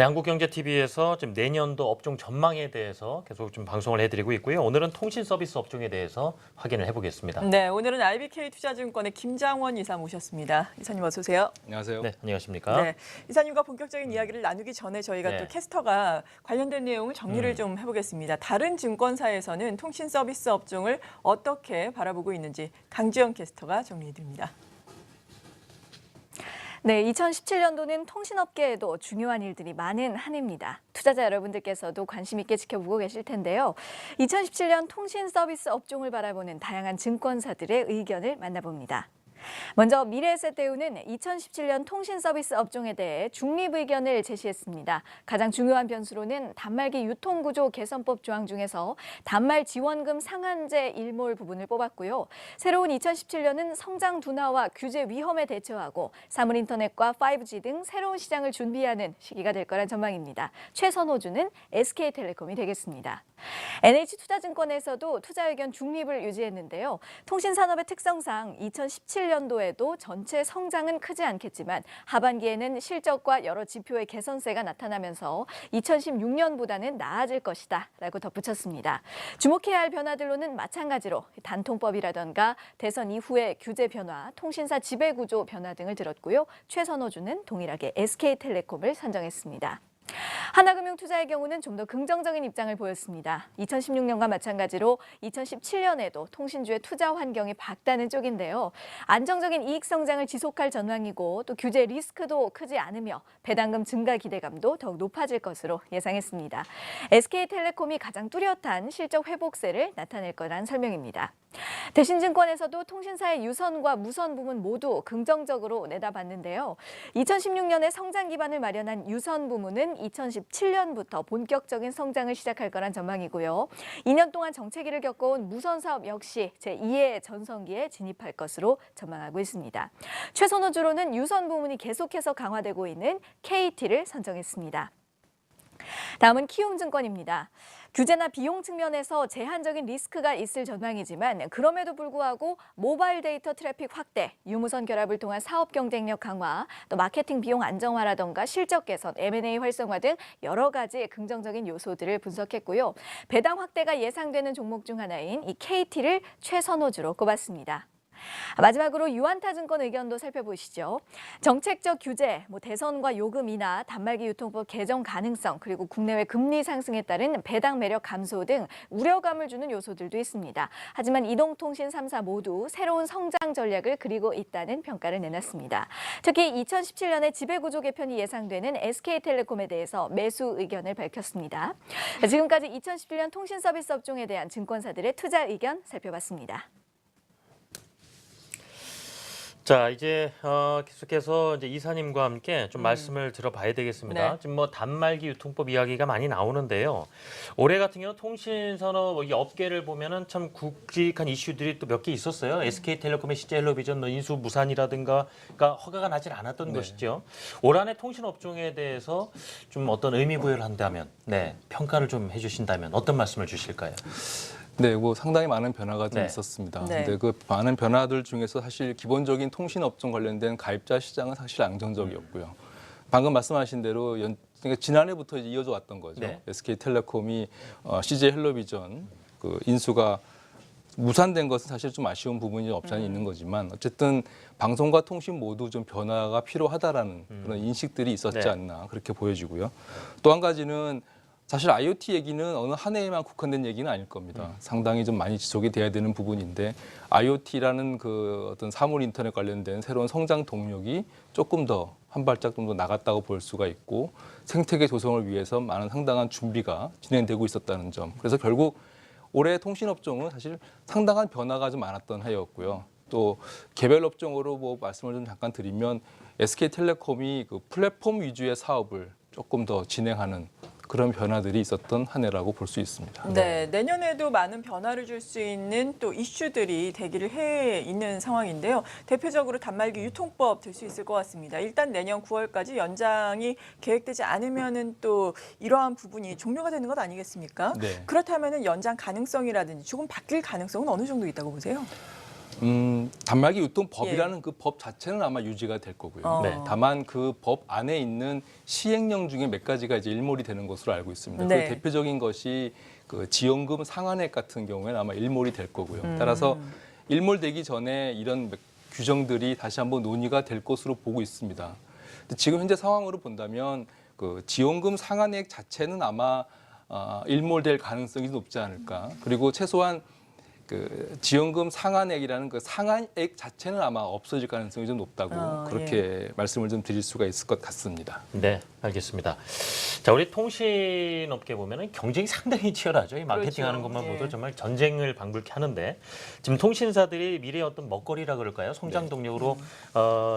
네, 한국경제TV에서 지금 내년도 업종 전망에 대해서 계속 좀 방송을 해드리고 있고요. 오늘은 통신 서비스 업종에 대해서 확인을 해보겠습니다. 네, 오늘은 IBK투자증권의 김장원 이사 모셨습니다. 이사님 어서 오세요. 안녕하세요. 네, 안녕하십니까? 네, 이사님과 본격적인 이야기를 나누기 전에 저희가 네. 또 캐스터가 관련된 내용을 정리를 좀 해보겠습니다. 다른 증권사에서는 통신 서비스 업종을 어떻게 바라보고 있는지 강주영 캐스터가 정리해드립니다. 네, 2017년도는 통신업계에도 중요한 일들이 많은 한 해입니다. 투자자 여러분들께서도 관심 있게 지켜보고 계실 텐데요. 2017년 통신 서비스 업종을 바라보는 다양한 증권사들의 의견을 만나봅니다. 먼저 미래에셋대우는 2017년 통신 서비스 업종에 대해 중립 의견을 제시했습니다. 가장 중요한 변수로는 단말기 유통구조 개선법 조항 중에서 단말 지원금 상한제 일몰 부분을 뽑았고요. 새로운 2017년은 성장 둔화와 규제 위험에 대처하고 사물인터넷과 5G 등 새로운 시장을 준비하는 시기가 될 거란 전망입니다. 최선호주는 SK텔레콤이 되겠습니다. NH투자증권에서도 투자 의견 중립을 유지했는데요. 통신산업의 특성상 2017년도에도 전체 성장은 크지 않겠지만 하반기에는 실적과 여러 지표의 개선세가 나타나면서 2016년보다는 나아질 것이다 라고 덧붙였습니다. 주목해야 할 변화들로는 마찬가지로 단통법이라던가 대선 이후의 규제 변화, 통신사 지배구조 변화 등을 들었고요. 최선호주는 동일하게 SK텔레콤을 선정했습니다. 하나금융투자의 경우는 좀 더 긍정적인 입장을 보였습니다. 2016년과 마찬가지로 2017년에도 통신주의 투자 환경이 밝다는 쪽인데요. 안정적인 이익 성장을 지속할 전망이고 또 규제 리스크도 크지 않으며 배당금 증가 기대감도 더욱 높아질 것으로 예상했습니다. SK텔레콤이 가장 뚜렷한 실적 회복세를 나타낼 거란 설명입니다. 대신증권에서도 통신사의 유선과 무선 부문 모두 긍정적으로 내다봤는데요. 2016년에 성장 기반을 마련한 유선 부문은 2017년부터 본격적인 성장을 시작할 거란 전망이고요. 2년 동안 정체기를 겪어온 무선 사업 역시 제2의 전성기에 진입할 것으로 전망하고 있습니다. 최선호주로는 유선 부문이 계속해서 강화되고 있는 KT를 선정했습니다. 다음은 키움증권입니다. 규제나 비용 측면에서 제한적인 리스크가 있을 전망이지만 그럼에도 불구하고 모바일 데이터 트래픽 확대, 유무선 결합을 통한 사업 경쟁력 강화, 또 마케팅 비용 안정화라던가 실적 개선, M&A 활성화 등 여러 가지 긍정적인 요소들을 분석했고요. 배당 확대가 예상되는 종목 중 하나인 이 KT를 최선호주로 꼽았습니다. 마지막으로 유한타증권 의견도 살펴보시죠. 정책적 규제, 대선과 요금 인하, 단말기 유통법 개정 가능성, 그리고 국내외 금리 상승에 따른 배당 매력 감소 등 우려감을 주는 요소들도 있습니다. 하지만 이동통신 3사 모두 새로운 성장 전략을 그리고 있다는 평가를 내놨습니다. 특히 2017년에 지배구조 개편이 예상되는 SK텔레콤에 대해서 매수 의견을 밝혔습니다. 지금까지 2017년 통신 서비스 업종에 대한 증권사들의 투자 의견 살펴봤습니다. 자, 이제 계속해서 이제 이사님과 함께 좀 말씀을 들어봐야 되겠습니다. 네. 지금 단말기 유통법 이야기가 많이 나오는데요. 올해 같은 경우 통신산업 이 업계를 보면은 참 굵직한 이슈들이 또 몇 개 있었어요. SK텔레콤의 CJ헬로비전 인수 무산이라든가 그러니까 허가가 나질 않았던 것이죠. 올 한해 통신업종에 대해서 좀 어떤 의미 부여를 한다면, 평가를 좀 해주신다면 어떤 말씀을 주실까요? 네, 상당히 많은 변화가 좀 네. 있었습니다. 네. 근데 그 많은 변화들 중에서 사실 기본적인 통신업종 관련된 가입자 시장은 사실 안정적이었고요. 방금 말씀하신 대로 그러니까 지난해부터 이어져 왔던 거죠. 네. SK텔레콤이 CJ헬로비전 그 인수가 무산된 것은 사실 좀 아쉬운 부분이 없지 않아 있는 거지만 어쨌든 방송과 통신 모두 좀 변화가 필요하다라는 그런 인식들이 있었지 않나 그렇게 보여지고요. 또 한 가지는 사실 IoT 얘기는 어느 한 해에만 국한된 얘기는 아닐 겁니다. 상당히 좀 많이 지속이 돼야 되는 부분인데 IoT라는 그 어떤 사물 인터넷 관련된 새로운 성장 동력이 조금 더 한 발짝 좀 더 나갔다고 볼 수가 있고 생태계 조성을 위해서 많은 상당한 준비가 진행되고 있었다는 점. 그래서 결국 올해 통신업종은 사실 상당한 변화가 좀 많았던 해였고요. 또 개별 업종으로 말씀을 좀 잠깐 드리면 SK텔레콤이 그 플랫폼 위주의 사업을 조금 더 진행하는 그런 변화들이 있었던 한 해라고 볼 수 있습니다. 네, 내년에도 많은 변화를 줄 수 있는 또 이슈들이 대기를 해 있는 상황인데요. 대표적으로 단말기 유통법 될 수 있을 것 같습니다. 일단 내년 9월까지 연장이 계획되지 않으면은 또 이러한 부분이 종료가 되는 것 아니겠습니까? 네. 그렇다면은 연장 가능성이라든지 조금 바뀔 가능성은 어느 정도 있다고 보세요? 단말기 유통법이라는 그 법 자체는 아마 유지가 될 거고요. 네. 다만 그 법 안에 있는 시행령 중에 몇 가지가 이제 일몰이 되는 것으로 알고 있습니다. 네. 그 대표적인 것이 그 지원금 상한액 같은 경우에는 아마 일몰이 될 거고요. 따라서 일몰되기 전에 이런 규정들이 다시 한번 논의가 될 것으로 보고 있습니다. 근데 지금 현재 상황으로 본다면 그 지원금 상한액 자체는 아마 일몰될 가능성이 높지 않을까. 그리고 최소한 그 지원금 상한액이라는 그 상한액 자체는 아마 없어질 가능성이 좀 높다고 그렇게 말씀을 좀 드릴 수가 있을 것 같습니다. 네, 알겠습니다. 자, 우리 통신업계 보면은 경쟁이 상당히 치열하죠. 이 마케팅하는 그렇죠. 것만 예. 보도 정말 전쟁을 방불케 하는데 지금 통신사들이 미래의 어떤 먹거리라 그럴까요? 성장 동력으로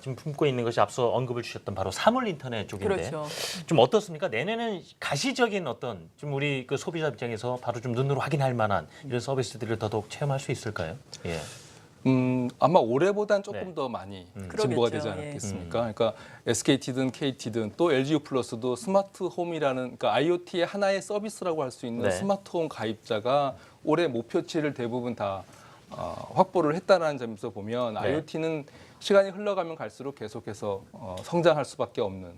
지금 품고 있는 것이 앞서 언급을 주셨던 바로 사물 인터넷 쪽인데 그렇죠. 좀 어떻습니까? 내년에는 가시적인 어떤 좀 우리 그 소비자 입장에서 바로 좀 눈으로 확인할 만한 이런 서비스들을 더더욱 체험할 수 있을까요? 예. 아마 올해보단 조금 네. 더 많이 그러겠죠. 진보가 되지 예. 않았겠습니까? 그러니까 SKT든 KT든 또 LGU 플러스도 스마트홈이라는 그러니까 IoT의 하나의 서비스라고 할 수 있는 네. 스마트홈 가입자가 올해 목표치를 대부분 다 확보를 했다는 점에서 보면 네. IoT는 시간이 흘러가면 갈수록 계속해서 성장할 수밖에 없는.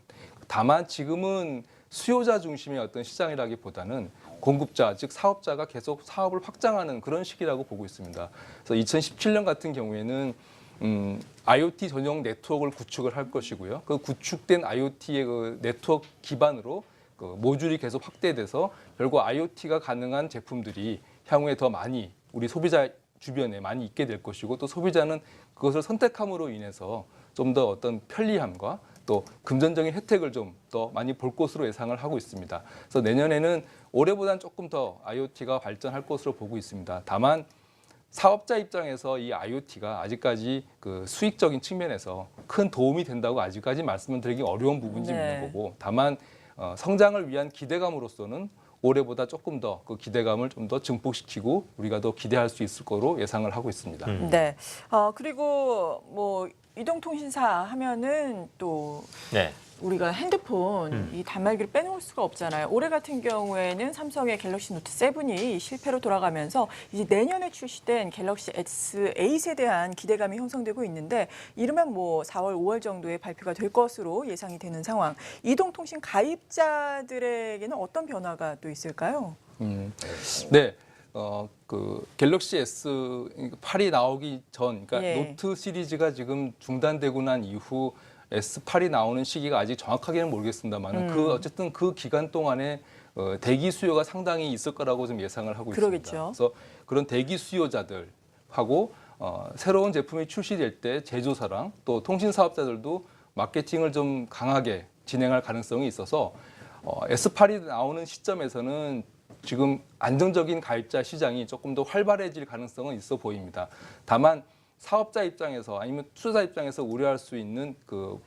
다만 지금은 수요자 중심의 어떤 시장이라기보다는 공급자, 즉 사업자가 계속 사업을 확장하는 그런 시기라고 보고 있습니다. 그래서 2017년 같은 경우에는 IoT 전용 네트워크를 구축을 할 것이고요. 그 구축된 IoT의 그 네트워크 기반으로 그 모듈이 계속 확대돼서 결국 IoT가 가능한 제품들이 향후에 더 많이 우리 소비자 주변에 많이 있게 될 것이고 또 소비자는 그것을 선택함으로 인해서 좀 더 어떤 편리함과 또 금전적인 혜택을 좀 더 많이 볼 것으로 예상을 하고 있습니다. 그래서 내년에는 올해보다는 조금 더 IoT가 발전할 것으로 보고 있습니다. 다만 사업자 입장에서 이 IoT가 아직까지 그 수익적인 측면에서 큰 도움이 된다고 아직까지 말씀을 드리기 어려운 부분이 좀 네. 있는 거고 다만 성장을 위한 기대감으로서는 올해보다 조금 더 그 기대감을 좀 더 증폭시키고 우리가 더 기대할 수 있을 거로 예상을 하고 있습니다. 네. 그리고 뭐 이동통신사 하면은 또 네. 우리가 핸드폰 이 단말기를 빼놓을 수가 없잖아요. 올해 같은 경우에는 삼성의 갤럭시 노트 7이 실패로 돌아가면서 이제 내년에 출시된 갤럭시 S8에 대한 기대감이 형성되고 있는데 이르면 뭐 4월, 5월 정도에 발표가 될 것으로 예상이 되는 상황. 이동통신 가입자들에게는 어떤 변화가 또 있을까요? 네. 그 갤럭시 S8이 나오기 전, 그러니까 예. 노트 시리즈가 지금 중단되고 난 이후 S8이 나오는 시기가 아직 정확하게는 모르겠습니다만 그 어쨌든 그 기간 동안에 대기 수요가 상당히 있을 거라고 좀 예상을 하고 그러겠죠. 있습니다. 그래서 그런 대기 수요자들하고 새로운 제품이 출시될 때 제조사랑 또 통신 사업자들도 마케팅을 좀 강하게 진행할 가능성이 있어서 S8이 나오는 시점에서는 지금 안정적인 가입자 시장이 조금 더 활발해질 가능성은 있어 보입니다. 다만 사업자 입장에서 아니면 투자자 입장에서 우려할 수 있는 그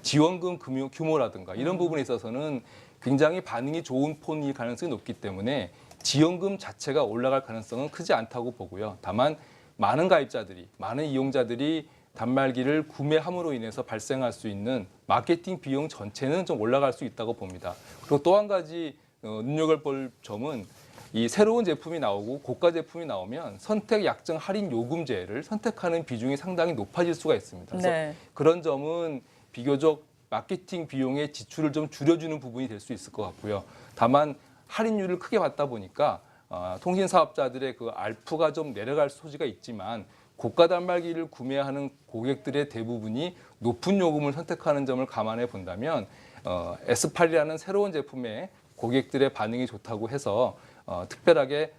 지원금 규모라든가 이런 부분에 있어서는 굉장히 반응이 좋은 폰일 가능성이 높기 때문에 지원금 자체가 올라갈 가능성은 크지 않다고 보고요. 다만 많은 가입자들이, 많은 이용자들이 단말기를 구매함으로 인해서 발생할 수 있는 마케팅 비용 전체는 좀 올라갈 수 있다고 봅니다. 그리고 또 한 가지 눈여겨볼 점은 이 새로운 제품이 나오고 고가 제품이 나오면 선택 약정 할인 요금제를 선택하는 비중이 상당히 높아질 수가 있습니다. 그래서 네. 그런 점은 비교적 마케팅 비용의 지출을 좀 줄여주는 부분이 될 수 있을 것 같고요. 다만 할인율을 크게 받다 보니까 통신 사업자들의 그 ARPU가 좀 내려갈 소지가 있지만 고가 단말기를 구매하는 고객들의 대부분이 높은 요금을 선택하는 점을 감안해 본다면 S8이라는 새로운 제품에 고객들의 반응이 좋다고 해서 특별하게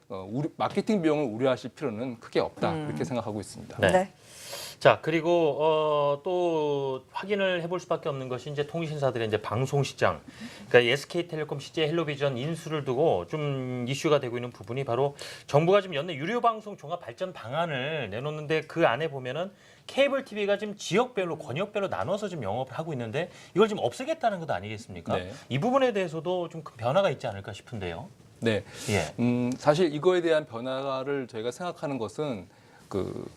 마케팅 비용을 우려하실 필요는 크게 없다 이렇게 생각하고 있습니다. 네. 자, 그리고 또 확인을 해볼 수밖에 없는 것이 이제 통신사들의 이제 방송 시장, 그러니까 SK텔레콤, CJ 헬로비전 인수를 두고 좀 이슈가 되고 있는 부분이 바로 정부가 지금 연내 유료 방송 종합 발전 방안을 내놓는데 그 안에 보면은 케이블 TV가 지금 지역별로 권역별로 나눠서 지금 영업을 하고 있는데 이걸 지금 없애겠다는 것 아니겠습니까? 네. 이 부분에 대해서도 좀 큰 변화가 있지 않을까 싶은데요. 네. 예. 사실 이거에 대한 변화를 저희가 생각하는 것은 그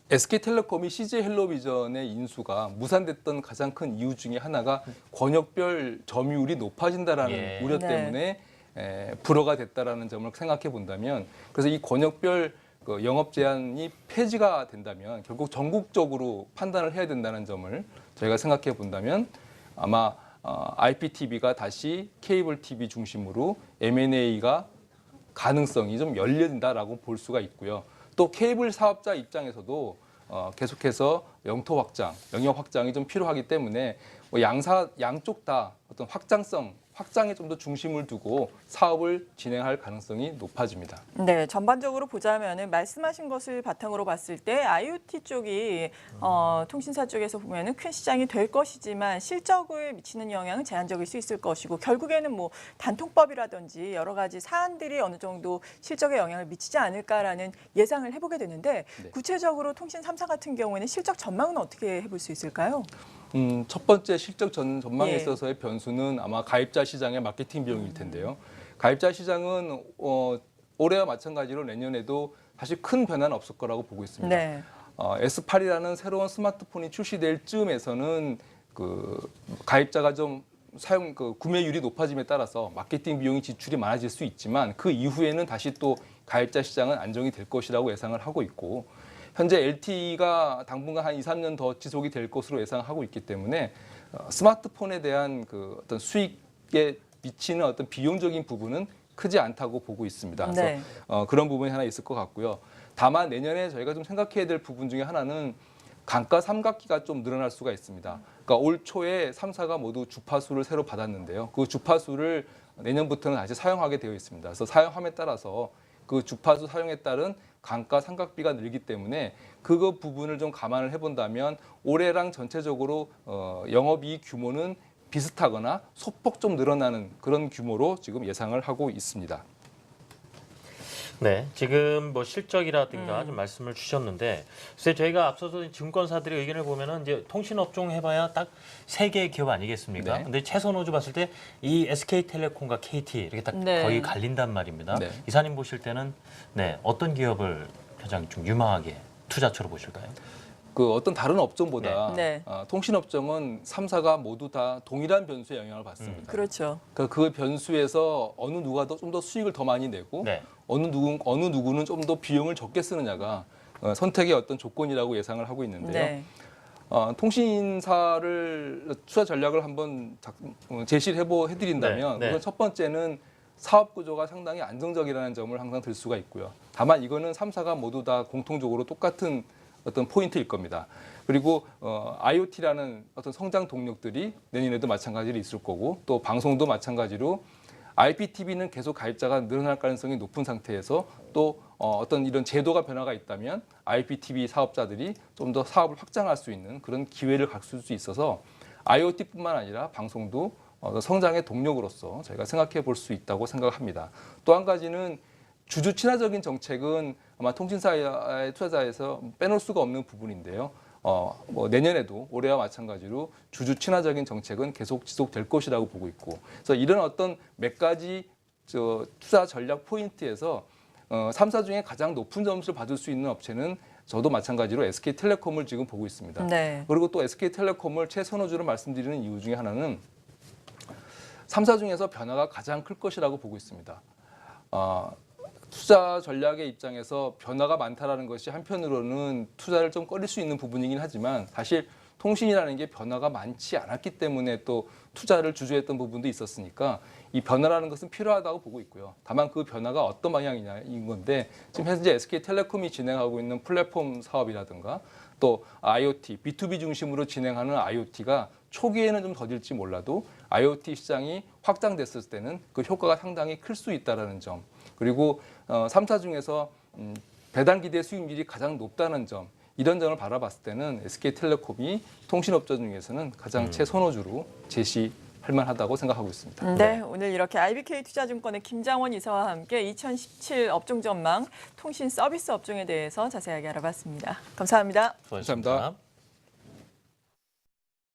SK텔레콤이 CJ 헬로비전의 인수가 무산됐던 가장 큰 이유 중에 하나가 권역별 점유율이 높아진다라는 예. 우려 네. 때문에 불허가 됐다라는 점을 생각해 본다면 그래서 이 권역별 그 영업 제한이 폐지가 된다면 결국 전국적으로 판단을 해야 된다는 점을 저희가 생각해 본다면 아마 IPTV가 다시 케이블 TV 중심으로 M&A가 가능성이 좀 열린다라고 볼 수가 있고요. 또 케이블 사업자 입장에서도 계속해서 영토 확장, 영역 확장이 좀 필요하기 때문에 뭐 양쪽 다 어떤 확장에 좀 더 중심을 두고 사업을 진행할 가능성이 높아집니다. 네, 전반적으로 보자면은 말씀하신 것을 바탕으로 봤을 때 IoT 쪽이 통신사 쪽에서 보면은 큰 시장이 될 것이지만 실적을 미치는 영향은 제한적일 수 있을 것이고 결국에는 뭐 단통법이라든지 여러 가지 사안들이 어느 정도 실적에 영향을 미치지 않을까라는 예상을 해보게 되는데 네. 구체적으로 통신 3사 같은 경우에는 실적 전망은 어떻게 해볼 수 있을까요? 첫 번째 실적 전망에 예. 있어서의 변수는 아마 가입자 시장의 마케팅 비용일 텐데요. 가입자 시장은 올해와 마찬가지로 내년에도 사실 큰 변화는 없을 거라고 보고 있습니다. 네. S8이라는 새로운 스마트폰이 출시될 즈음에서는 그 가입자가 좀 구매율이 높아짐에 따라서 마케팅 비용이 지출이 많아질 수 있지만 그 이후에는 다시 또 가입자 시장은 안정이 될 것이라고 예상을 하고 있고 현재 LTE가 당분간 한 2, 3년 더 지속이 될 것으로 예상하고 있기 때문에 스마트폰에 대한 그 어떤 수익에 미치는 어떤 비용적인 부분은 크지 않다고 보고 있습니다. 그래서 네. 그런 부분이 하나 있을 것 같고요. 다만 내년에 저희가 좀 생각해야 될 부분 중에 하나는 강가 삼각기가 좀 늘어날 수가 있습니다. 그러니까 올 초에 3사가 모두 주파수를 새로 받았는데요. 그 주파수를 내년부터는 다시 사용하게 되어 있습니다. 그래서 사용함에 따라서 그 주파수 사용에 따른 강가 삼각비가 늘기 때문에 그거 부분을 좀 감안을 해본다면 올해랑 전체적으로 영업이익 규모는 비슷하거나 소폭 좀 늘어나는 그런 규모로 지금 예상을 하고 있습니다. 네, 지금 뭐 실적이라든가 좀 말씀을 주셨는데, 글쎄 저희가 앞서서 증권사들의 의견을 보면은 이제 통신업종 해봐야 딱 세 개의 기업 아니겠습니까? 네. 근데 최선호주 봤을 때 이 SK텔레콤과 KT 이렇게 딱 네. 거의 갈린단 말입니다. 네. 이사님 보실 때는 네 어떤 기업을 가장 좀 유망하게 투자처로 보실까요? 그 어떤 다른 업종보다 네. 통신업종은 3사가 모두 다 동일한 변수에 영향을 받습니다. 그렇죠. 그 변수에서 어느 누가 좀 더 수익을 더 많이 내고 네. 어느 누구는 좀 더 비용을 적게 쓰느냐가 선택의 어떤 조건이라고 예상을 하고 있는데요. 네. 통신사를 투자 전략을 한번 제시를 해드린다면 네. 우선 첫 번째는 사업 구조가 상당히 안정적이라는 점을 항상 들 수가 있고요. 다만 이거는 3사가 모두 다 공통적으로 똑같은 어떤 포인트일 겁니다. 그리고 IoT라는 어떤 성장 동력들이 내년에도 마찬가지로 있을 거고 또 방송도 마찬가지로 IPTV는 계속 가입자가 늘어날 가능성이 높은 상태에서 또 어떤 이런 제도가 변화가 있다면 IPTV 사업자들이 좀 더 사업을 확장할 수 있는 그런 기회를 갖출 수 있어서 IoT뿐만 아니라 방송도 성장의 동력으로서 저희가 생각해 볼 수 있다고 생각합니다. 또 한 가지는 주주 친화적인 정책은 아마 통신사의 투자자에서 빼놓을 수가 없는 부분인데요. 뭐 내년에도 올해와 마찬가지로 주주 친화적인 정책은 계속 지속될 것이라고 보고 있고, 그래서 이런 어떤 몇 가지 투자 전략 포인트에서 3사 중에 가장 높은 점수를 받을 수 있는 업체는 저도 마찬가지로 SK텔레콤을 지금 보고 있습니다. 네. 그리고 또 SK텔레콤을 최선호주로 말씀드리는 이유 중에 하나는 3사 중에서 변화가 가장 클 것이라고 보고 있습니다. 투자 전략의 입장에서 변화가 많다라는 것이 한편으로는 투자를 좀 꺼릴 수 있는 부분이긴 하지만 사실 통신이라는 게 변화가 많지 않았기 때문에 또 투자를 주저했던 부분도 있었으니까 이 변화라는 것은 필요하다고 보고 있고요. 다만 그 변화가 어떤 방향이냐인 건데 지금 현재 SK텔레콤이 진행하고 있는 플랫폼 사업이라든가 또 IoT, B2B 중심으로 진행하는 IoT가 초기에는 좀 더딜지 몰라도 IoT 시장이 확장됐을 때는 그 효과가 상당히 클 수 있다는 점, 그리고 3사 중에서 배당 기대 수익률이 가장 높다는 점, 이런 점을 바라봤을 때는 SK텔레콤이 통신업체 중에서는 가장 최선호주로 제시할 만하다고 생각하고 있습니다. 네, 오늘 이렇게 IBK투자증권의 김장원 이사와 함께 2017 업종 전망, 통신 서비스 업종에 대해서 자세하게 알아봤습니다. 감사합니다. 수고하셨습니다. 감사합니다.